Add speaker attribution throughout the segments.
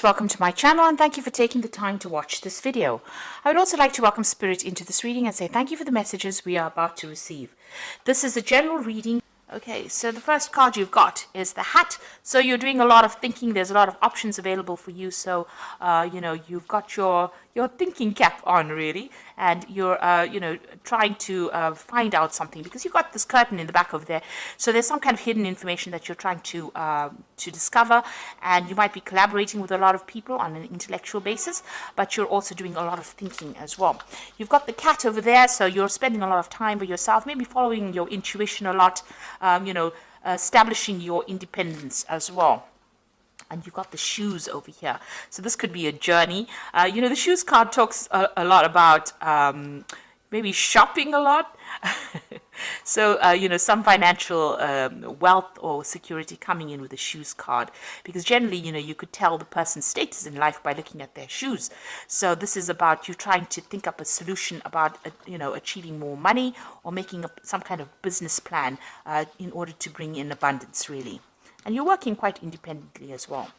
Speaker 1: Welcome to my channel and thank you for taking the time to watch this video. I would also like to welcome Spirit into this reading and say thank you for the messages we are about to receive. This is a general reading. Okay, so the first card you've got is the hat. So you're doing a lot of thinking. There's a lot of options available for you. So, you've got your thinking cap on, really. And you're, trying to find out something because you've got this curtain in the back over there. So there's some kind of hidden information that you're trying to discover. And you might be collaborating with a lot of people on an intellectual basis. But you're also doing a lot of thinking as well. You've got the cat over there. So you're spending a lot of time with yourself, maybe following your intuition a lot. Establishing your independence as well. And you've got the shoes over here. So this could be a journey. The shoes card talks a lot about maybe shopping a lot. So, some financial wealth or security coming in with the shoes card. Because generally, you could tell the person's status in life by looking at their shoes. So this is about you trying to think up a solution about, achieving more money or making some kind of business plan in order to bring in abundance, really. And you're working quite independently as well.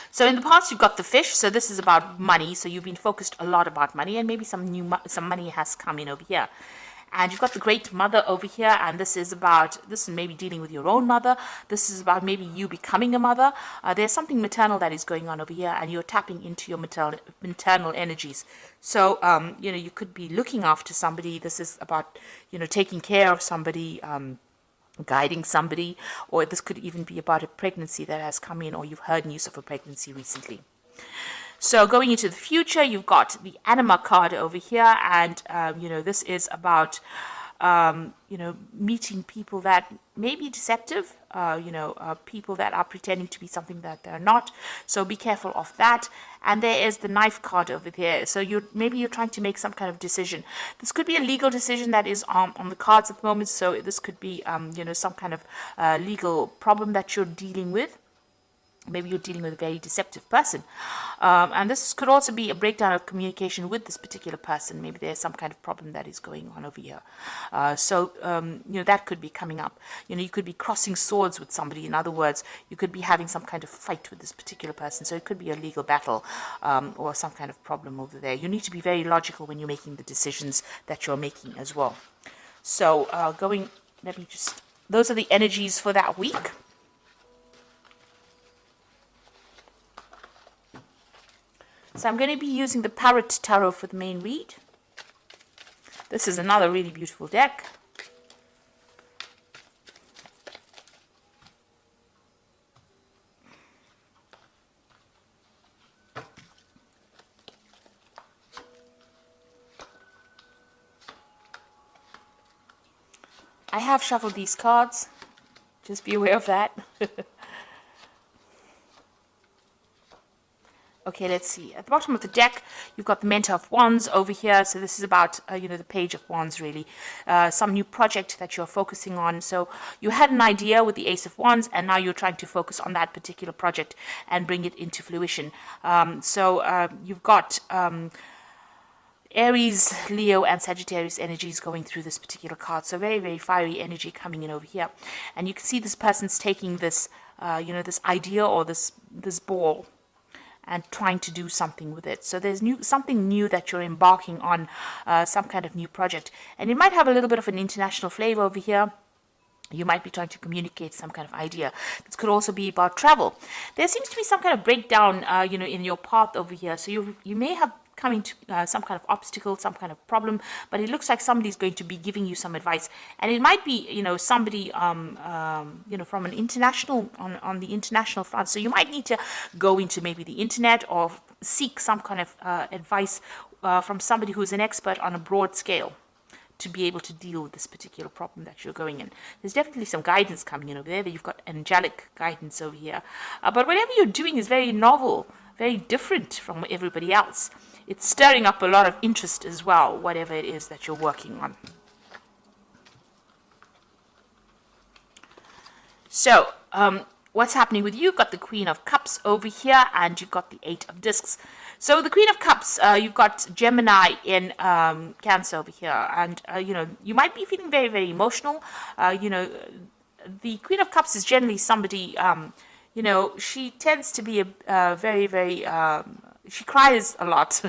Speaker 1: So in the past, you've got the fish. So this is about money. So you've been focused a lot about money, and maybe some money has come in over here. And you've got the great mother over here, and this is maybe dealing with your own mother. This is about maybe you becoming a mother. There's something maternal that is going on over here, and you're tapping into your maternal energies. So, you could be looking after somebody. This is about, taking care of somebody, guiding somebody, or this could even be about a pregnancy that has come in, or you've heard news of a pregnancy recently. So going into the future, you've got the Anima card over here, and this is about meeting people that may be deceptive, people that are pretending to be something that they're not. So be careful of that. And there is the knife card over there. So maybe you're trying to make some kind of decision. This could be a legal decision that is on the cards at the moment. So this could be some kind of legal problem that you're dealing with. Maybe you're dealing with a very deceptive person. And this could also be a breakdown of communication with this particular person. Maybe there's some kind of problem that is going on over here. That could be coming up. You could be crossing swords with somebody. In other words, you could be having some kind of fight with this particular person. So it could be a legal battle or some kind of problem over there. You need to be very logical when you're making the decisions that you're making as well. So those are the energies for that week. So I'm going to be using the Parrot Tarot for the main read. This is another really beautiful deck. I have shuffled these cards. Just be aware of that. Okay, let's see. At the bottom of the deck, you've got the Mentor of Wands over here. So this is about, the Page of Wands, really. Some new project that you're focusing on. So you had an idea with the Ace of Wands, and now you're trying to focus on that particular project and bring it into fruition. You've got Aries, Leo, and Sagittarius energies going through this particular card. So very, very fiery energy coming in over here. And you can see this person's taking this, this idea or this ball, and trying to do something with it. So there's something new that you're embarking on, some kind of new project. And it might have a little bit of an international flavor over here. You might be trying to communicate some kind of idea. This could also be about travel. There seems to be some kind of breakdown, in your path over here. So you may have come into some kind of obstacle, some kind of problem, but it looks like somebody's going to be giving you some advice. And it might be, somebody, from an international, on the international front. So you might need to go into maybe the internet or seek some kind of advice from somebody who's an expert on a broad scale to be able to deal with this particular problem that you're going in. There's definitely some guidance coming in over there. You've got angelic guidance over here. But whatever you're doing is very novel, very different from everybody else. It's stirring up a lot of interest as well, whatever it is that you're working on. So, what's happening with you? You've got the Queen of Cups over here, and you've got the Eight of Discs. So the Queen of Cups, you've got Gemini in Cancer over here, and you might be feeling very, very emotional. The Queen of Cups is generally somebody you know, she tends to be a very, very, she cries a lot.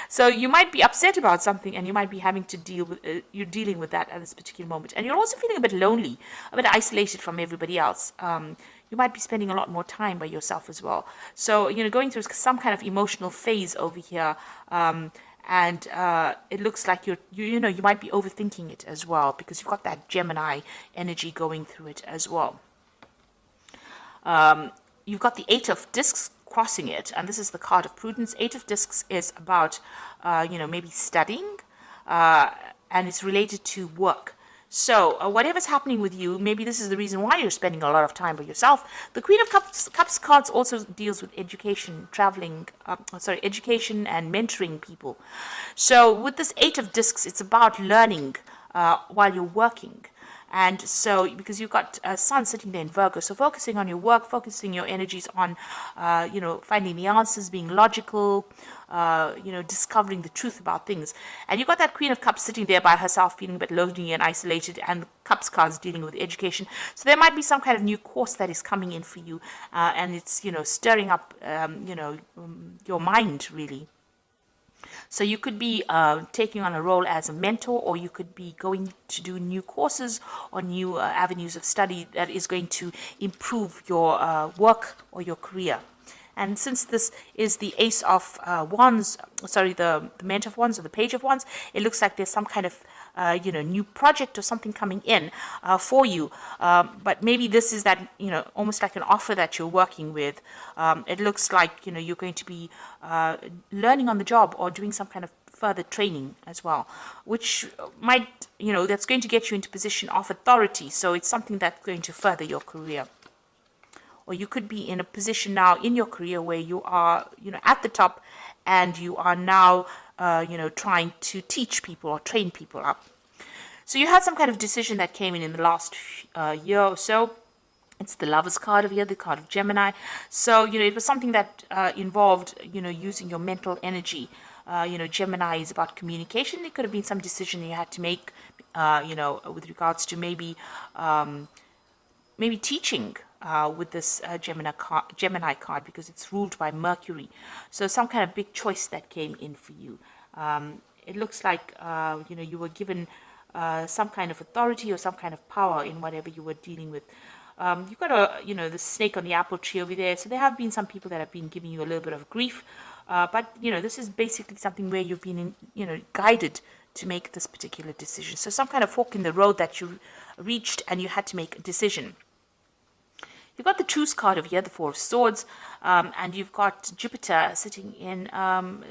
Speaker 1: So you might be upset about something and you might be having to deal with, you're dealing with that at this particular moment. And you're also feeling a bit lonely, a bit isolated from everybody else. You might be spending a lot more time by yourself as well. So, you know, going through some kind of emotional phase over here. And it looks like you know, you might be overthinking it as well, because you've got that Gemini energy going through it as well. You've got the Eight of Discs crossing it, and this is the card of prudence. Eight of Discs is about, you know, maybe studying, and it's related to work. So whatever's happening with you, maybe this is the reason why you're spending a lot of time by yourself. The Queen of Cups cards also deals with education, traveling, education and mentoring people. So with this Eight of Discs, it's about learning while you're working. And so, because you've got Sun sitting there in Virgo, so focusing on your work, focusing your energies on, you know, finding the answers, being logical, you know, discovering the truth about things. And you've got that Queen of Cups sitting there by herself, feeling a bit lonely and isolated, and the Cups cards dealing with education. So there might be some kind of new course that is coming in for you, and it's, you know, stirring up, you know, your mind, really. So you could be taking on a role as a mentor, or you could be going to do new courses or new avenues of study that is going to improve your work or your career. And since this is the Ace of Wands, sorry, the Mentor of Wands or the Page of Wands, it looks like there's some kind of you know, new project or something coming in for you. But maybe this is that, you know, almost like an offer that you're working with. It looks like, you know, you're going to be learning on the job or doing some kind of further training as well, which might, you know, that's going to get you into position of authority. So it's something that's going to further your career. Or you could be in a position now in your career where you are, you know, at the top, and you are now, you know, trying to teach people or train people up. So you had some kind of decision that came in the last year or so. It's the Lovers card over here, the card of Gemini. So, you know, it was something that involved, you know, using your mental energy. You know, Gemini is about communication. It could have been some decision you had to make, you know, with regards to maybe teaching. With this Gemini card, because it's ruled by Mercury. So some kind of big choice that came in for you. It looks like, you know, you were given some kind of authority or some kind of power in whatever you were dealing with. You've got you know, the snake on the apple tree over there. So there have been some people that have been giving you a little bit of grief. But, you know, this is basically something where you've been, you know, guided to make this particular decision. So some kind of fork in the road that you reached and you had to make a decision. You've got the Truce card over here, the Four of Swords, and you've got Jupiter sitting in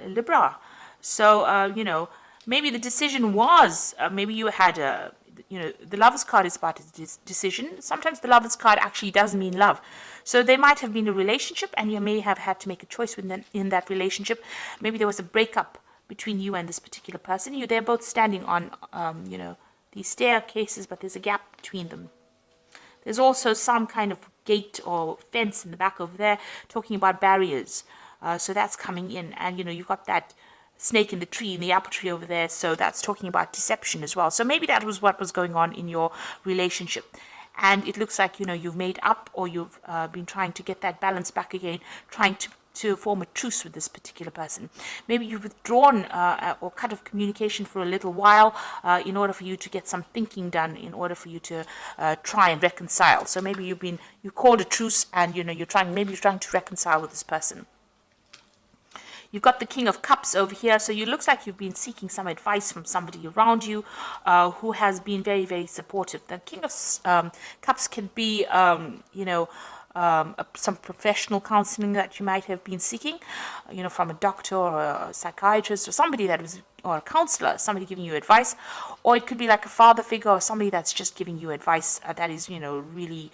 Speaker 1: Libra. So, you know, maybe the decision was, maybe you had a, you know, the Lovers card is about a decision. Sometimes the Lovers card actually doesn't mean love. So there might have been a relationship, and you may have had to make a choice in that relationship. Maybe there was a breakup between you and this particular person. They're both standing on, you know, these staircases, but there's a gap between them. There's also some kind of gate or fence in the back over there talking about barriers. So that's coming in. And, you know, you've got that snake in the tree, in the apple tree over there. So that's talking about deception as well. So maybe that was what was going on in your relationship. And it looks like, you know, you've made up, or you've been trying to get that balance back again, trying to form a truce with this particular person. Maybe you've withdrawn or cut off communication for a little while in order for you to get some thinking done, in order for you to try and reconcile. So maybe you called a truce, and, you know, you're trying to reconcile with this person. You've got the King of Cups over here. So it looks like you've been seeking some advice from somebody around you who has been very, very supportive. The King of Cups can be, you know, some professional counseling that you might have been seeking, you know, from a doctor or a psychiatrist or somebody or a counselor, somebody giving you advice. Or it could be like a father figure or somebody that's just giving you advice that is, you know, really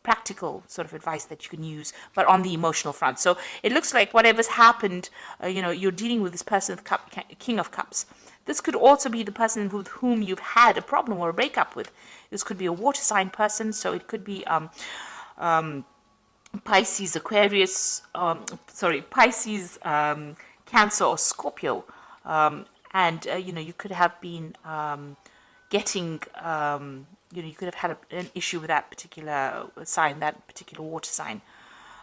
Speaker 1: practical sort of advice that you can use, but on the emotional front. So it looks like whatever's happened, you know, you're dealing with this person, King of Cups. This could also be the person with whom you've had a problem or a breakup with. This could be a water sign person, so it could be Pisces, Aquarius, Pisces, Cancer, or Scorpio. And, you know, you could have been getting, you could have had an issue with that particular sign, that particular water sign.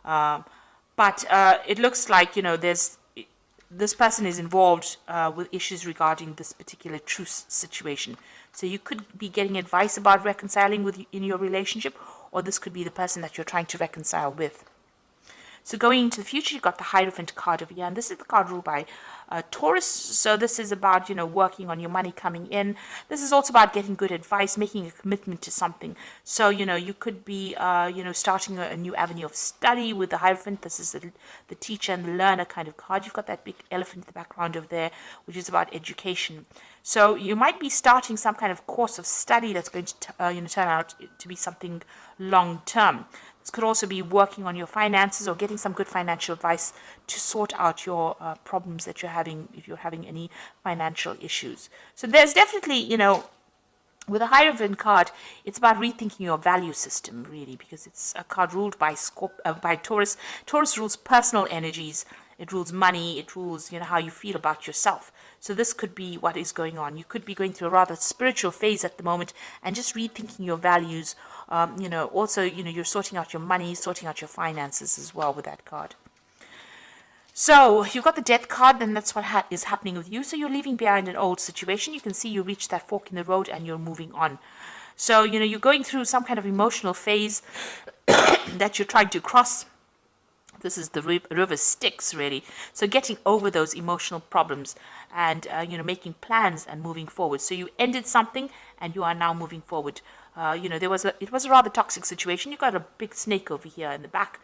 Speaker 1: But it looks like, this person is involved with issues regarding this particular truce situation. So you could be getting advice about reconciling in your relationship, or this could be the person that you're trying to reconcile with. So going into the future, you've got the Hierophant card over here, and this is the card ruled by Taurus. So this is about, working on your money coming in. This is also about getting good advice, making a commitment to something. So, you could be, starting a new avenue of study with the Hierophant. This is the teacher and the learner kind of card. You've got that big elephant in the background over there, which is about education. So you might be starting some kind of course of study that's going to, turn out to be something long term. This could also be working on your finances or getting some good financial advice to sort out your problems that you're having, if you're having any financial issues. So there's definitely, with a Hierophant card, it's about rethinking your value system, really, because it's a card ruled by Taurus. Taurus rules personal energies. It rules money. It rules, how you feel about yourself. So this could be what is going on. You could be going through a rather spiritual phase at the moment and just rethinking your values. Also, you're sorting out your money, sorting out your finances as well with that card. So you've got the Death card, and that's what is happening with you. So you're leaving behind an old situation. You can see you reached that fork in the road and you're moving on. So, you're going through some kind of emotional phase that you're trying to cross. This is the river Styx, really. So getting over those emotional problems and, making plans and moving forward. So you ended something and you are now moving forward. It was a rather toxic situation. You got a big snake over here in the back,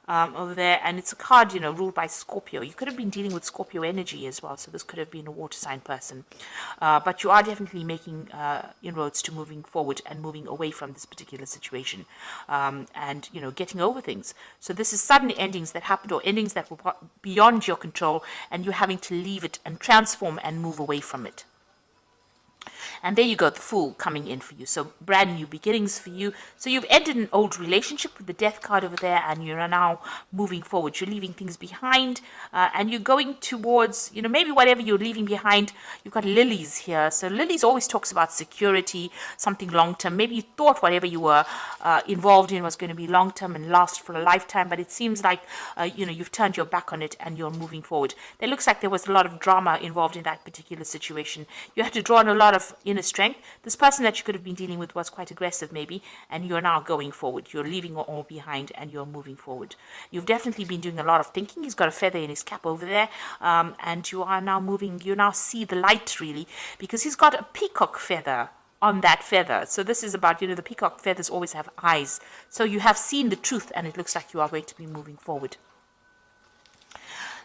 Speaker 1: over there, and it's a card, ruled by Scorpio. You could have been dealing with Scorpio energy as well, so this could have been a water sign person. But you are definitely making inroads to moving forward and moving away from this particular situation, and, getting over things. So this is sudden endings that happened, or endings that were beyond your control, and you're having to leave it and transform and move away from it. And there you go, the Fool coming in for you. So brand new beginnings for you. So you've ended an old relationship with the Death card over there, and you're now moving forward. You're leaving things behind, and you're going towards, maybe whatever you're leaving behind. You've got Lilies here. So Lilies always talks about security, something long-term. Maybe you thought whatever you were involved in was going to be long-term and last for a lifetime, but it seems like, you've turned your back on it and you're moving forward. It looks like there was a lot of drama involved in that particular situation. You had to draw on a lot of inner strength. This person that you could have been dealing with was quite aggressive maybe, and you're now going forward. You're leaving it all behind and you're moving forward. You've definitely been doing a lot of thinking. He's got a feather in his cap over there, and you are now moving. You now see the light, really, because he's got a peacock feather on that feather. So this is about, the peacock feathers always have eyes. So you have seen the truth, and it looks like you are going to be moving forward.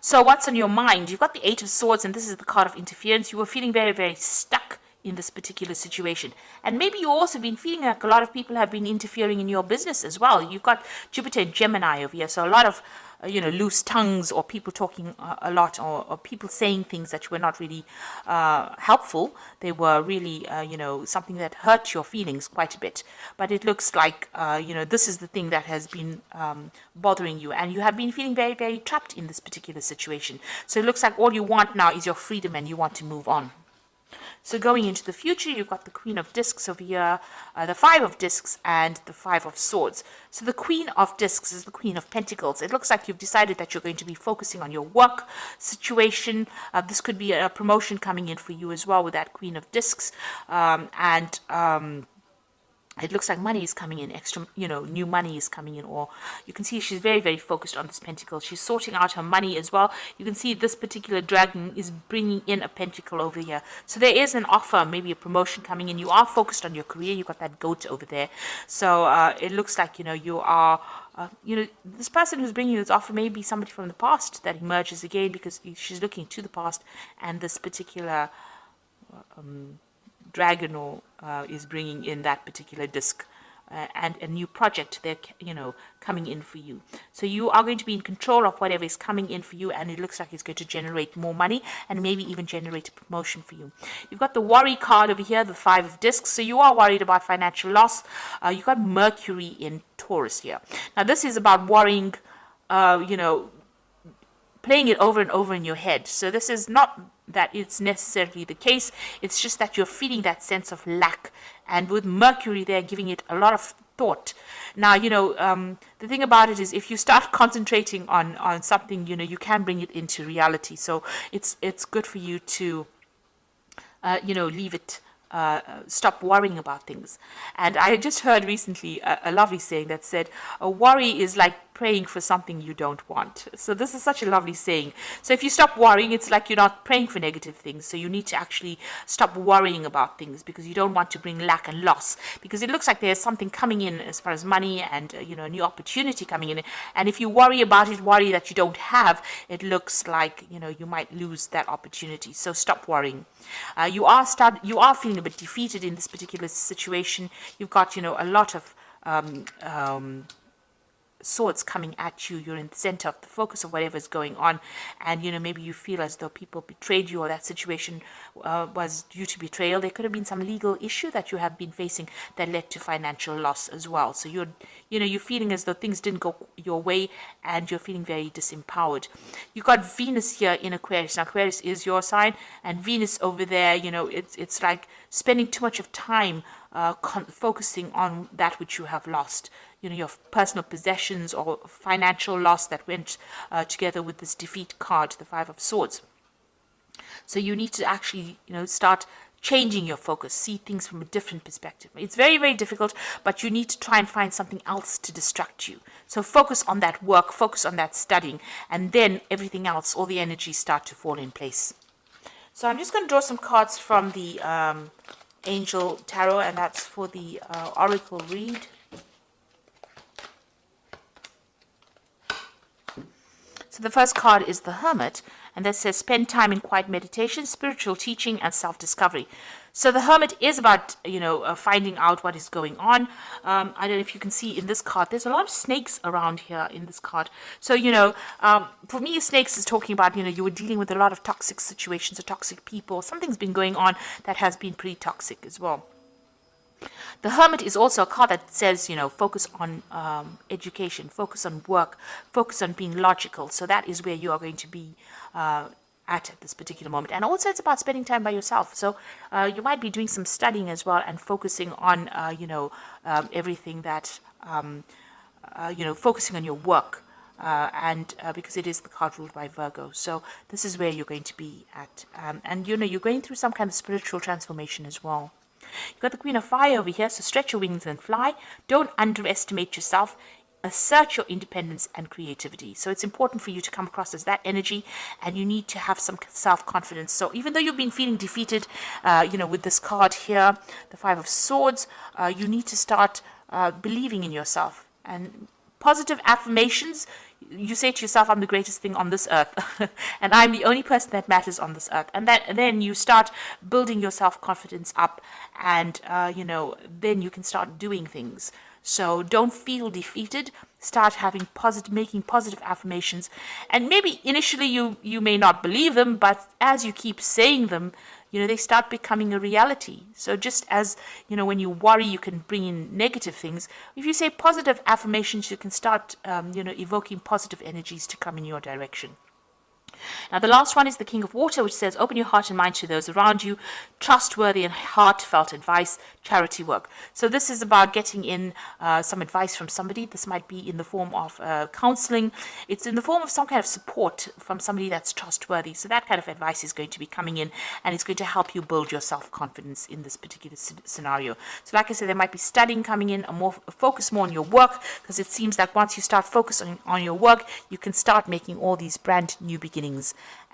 Speaker 1: So what's on your mind? You've got the Eight of Swords, and this is the card of interference. You were feeling very, very stuck in this particular situation. And maybe you've also been feeling like a lot of people have been interfering in your business as well. You've got Jupiter and Gemini over here. So a lot of, loose tongues, or people talking a lot, or people saying things that were not really helpful. They were really, something that hurt your feelings quite a bit. But it looks like, this is the thing that has been bothering you. And you have been feeling very, very trapped in this particular situation. So it looks like all you want now is your freedom and you want to move on. So going into the future, you've got the Queen of Discs over here, the Five of Discs, and the Five of Swords. So the Queen of Discs is the Queen of Pentacles. It looks like you've decided that you're going to be focusing on your work situation. This could be a promotion coming in for you as well with that Queen of Discs. It looks like money is coming in, extra, new money is coming in, or you can see she's very, very focused on this pentacle. She's sorting out her money as well. You can see this particular dragon is bringing in a pentacle over here. So there is an offer, maybe a promotion coming in. You are focused on your career. You've got that goat over there. So it looks like, you are, this person who's bringing you this offer may be somebody from the past that emerges again, because she's looking to the past, and this particular dragon is bringing in that particular disc, and a new project they're coming in for you. So you are going to be in control of whatever is coming in for you, and it looks like it's going to generate more money and maybe even generate a promotion for you. You've got the Worry card over here, the Five of Discs. So you are worried about financial loss. You've got Mercury in Taurus here. Now this is about worrying, playing it over and over in your head. So this is not that it's necessarily the case. It's just that you're feeling that sense of lack, and with Mercury there giving it a lot of thought. Now, the thing about it is if you start concentrating on something, you can bring it into reality. So it's good for you to, leave it, stop worrying about things. And I just heard recently a lovely saying that said, a worry is like praying for something you don't want. So this is such a lovely saying. So if you stop worrying, it's like you're not praying for negative things. So you need to actually stop worrying about things, because you don't want to bring lack and loss, because it looks like there's something coming in as far as money and a new opportunity coming in. And if you worry about it, worry that you don't have, it looks like you might lose that opportunity. So stop worrying. You are feeling a bit defeated in this particular situation. You've got a lot of swords coming at you. You're in the center of the focus of whatever is going on, and maybe you feel as though people betrayed you, or that situation was due to betrayal. There could have been some legal issue that you have been facing that led to financial loss as well. So you're feeling as though things didn't go your way, and you're feeling very disempowered. You've got Venus here in Aquarius. Now Aquarius is your sign, and Venus over there, it's like spending too much of time focusing on that which you have lost. Your personal possessions or financial loss that went together with this defeat card, the Five of Swords. So you need to actually, start changing your focus, see things from a different perspective. It's very, very difficult, but you need to try and find something else to distract you. So focus on that work, focus on that studying, and then everything else, all the energies start to fall in place. So I'm just going to draw some cards from the Angel Tarot, and that's for the Oracle read. So the first card is the Hermit, and that says spend time in quiet meditation, spiritual teaching, and self-discovery. So the Hermit is about, finding out what is going on. I don't know if you can see in this card, there's a lot of snakes around here in this card. So, for me, snakes is talking about, you were dealing with a lot of toxic situations or toxic people. Something's been going on that has been pretty toxic as well. The Hermit is also a card that says, focus on education, focus on work, focus on being logical. So that is where you are going to be at this particular moment. And also it's about spending time by yourself. So you might be doing some studying as well and focusing on, everything that, focusing on your work. Because it is the card ruled by Virgo. So this is where you're going to be at. And, you're going through some kind of spiritual transformation as well. You've got the Queen of Fire over here, so stretch your wings and fly. Don't underestimate yourself. Assert your independence and creativity. So it's important for you to come across as that energy, and you need to have some self-confidence. So even though you've been feeling defeated, with this card here, the Five of Swords, you need to start believing in yourself. And positive affirmations, you say to yourself, I'm the greatest thing on this earth, and I'm the only person that matters on this earth. And then you start building your self-confidence up, and, then you can start doing things. So don't feel defeated. Start making positive affirmations. And maybe initially you may not believe them, but as you keep saying them, they start becoming a reality. So just as, when you worry, you can bring in negative things. If you say positive affirmations, you can start, evoking positive energies to come in your direction. Now, the last one is the King of Water, which says, open your heart and mind to those around you, trustworthy and heartfelt advice, charity work. So this is about getting in some advice from somebody. This might be in the form of counseling. It's in the form of some kind of support from somebody that's trustworthy. So that kind of advice is going to be coming in, and it's going to help you build your self-confidence in this particular scenario. So like I said, there might be studying coming in, focus more on your work, because it seems like once you start focusing on your work, you can start making all these brand new beginnings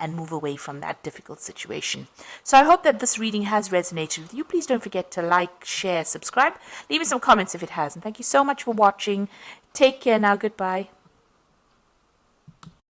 Speaker 1: and move away from that difficult situation. So I hope that this reading has resonated with you. Please don't forget to like, share, subscribe. Leave me some comments if it has. And thank you so much for watching. Take care now. Goodbye.